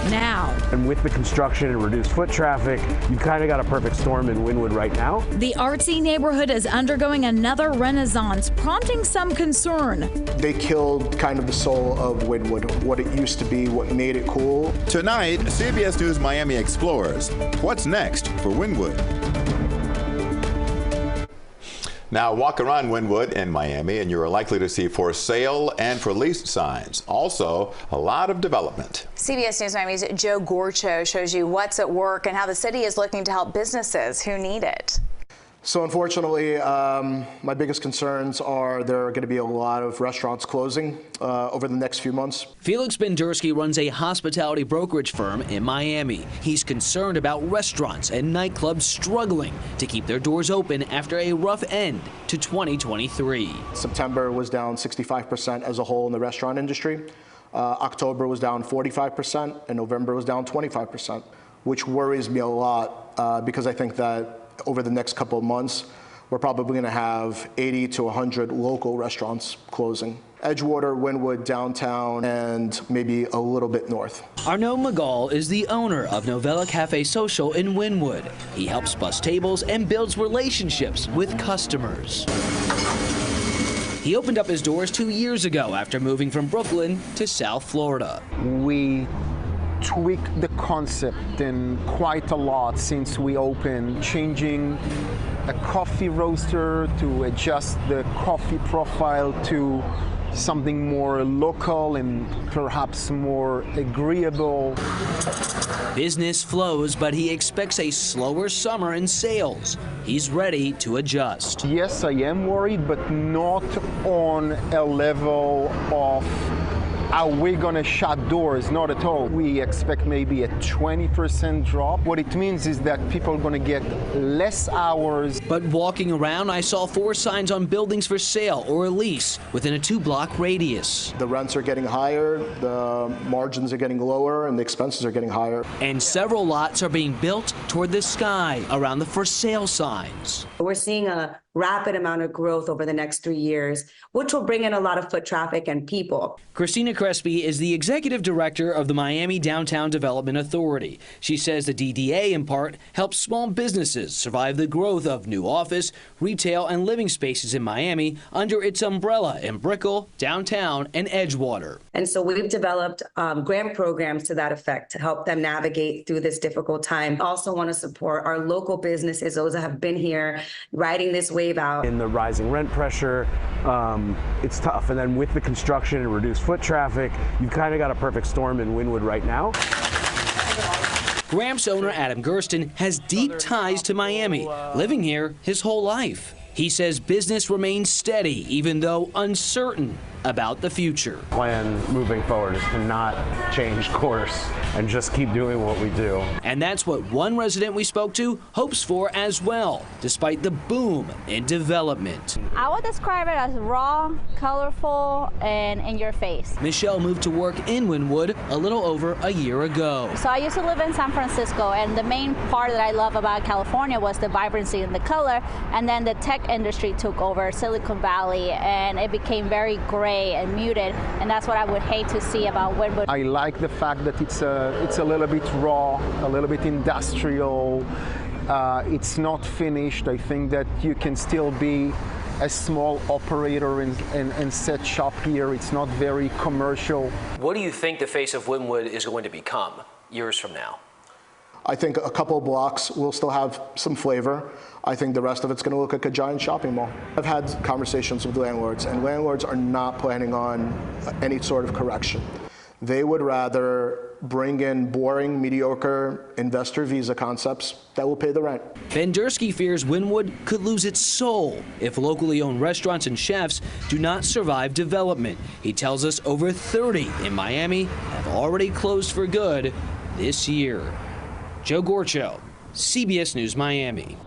now. And with the construction and reduced foot traffic, you kind of got a perfect storm in Wynwood right now. The artsy neighborhood is undergoing another renaissance, prompting some concern. They killed kind of the soul of Wynwood, what it used to be, what made it cool. Tonight, CBS News Miami explores what's next for Wynwood. Now, walk around Wynwood in Miami and you're likely to see for sale and for lease signs. Also, a lot of development. CBS News Miami's Joe Gorchow shows you what's at work and how the city is looking to help businesses who need it. So unfortunately, my biggest concerns are there are going to be a lot of restaurants closing over the next few months. Felix Bendersky runs a hospitality brokerage firm in Miami. He's concerned about restaurants and nightclubs struggling to keep their doors open after a rough end to 2023. September was down 65% as a whole in the restaurant industry. October was down 45%, and November was down 25%, which worries me a lot because I think that over the next couple of months, we're probably going to have 80 to 100 local restaurants closing. Edgewater, Wynwood, downtown, and maybe a little bit north. Arnaud Magal is the owner of Novella Cafe Social in Wynwood. He helps bus tables and builds relationships with customers. He opened up his doors 2 years ago after moving from Brooklyn to South Florida. We tweaked the concept in quite a lot since we opened, changing a coffee roaster to adjust the coffee profile to something more local and perhaps more agreeable. Business flows, but he expects a slower summer in sales. He's ready to adjust. Yes, I am worried, but not on a level of are we going to shut doors? Not at all. We expect maybe a 20% drop. What it means is that people are going to get less hours. But walking around, I saw 4 signs on buildings for sale or lease within a 2-block radius. The rents are getting higher, the margins are getting lower, and the expenses are getting higher. And several lots are being built toward the sky around the for sale signs. We're seeing a rapid amount of growth over the next 3 years, which will bring in a lot of foot traffic and people. Christina Crespi is the executive director of the Miami Downtown Development Authority. She says the DDA, in part, helps small businesses survive the growth of new office, retail, and living spaces in Miami under its umbrella in Brickell, Downtown, and Edgewater. And so we've developed grant programs to that effect to help them navigate through this difficult time. Also want to support our local businesses, those that have been here riding this wave out. In the rising rent pressure, it's tough. And then with the construction and reduced foot traffic, you've kind of got a perfect storm in Wynwood right now. Gramps owner Adam Gersten has deep ties to Miami, living here his whole life. He says business remains steady, even though uncertain about the future. Plan moving forward is to not change course and just keep doing what we do. And that's what one resident we spoke to hopes for as well, despite the boom in development. I would describe it as raw, colorful, and in your face. Michelle moved to work in Wynwood a little over a year ago. So I used to live in San Francisco, and the main part that I love about California was the vibrancy and the color, and then the tech industry took over Silicon Valley, and it became very gray and muted, and that's what I would hate to see about Wynwood. I like the fact that it's a little bit raw, a little bit industrial. It's not finished. I think that you can still be a small operator and set shop here. It's not very commercial. What do you think the face of Wynwood is going to become years from now? I think a couple of blocks will still have some flavor. I think the rest of it's going to look like a giant shopping mall. I've had conversations with landlords, and landlords are not planning on any sort of correction. They would rather bring in boring, mediocre investor visa concepts that will pay the rent. Bendersky fears Wynwood could lose its soul if locally owned restaurants and chefs do not survive development. He tells us over 30 in Miami have already closed for good this year. Joe Gorchow, CBS News Miami.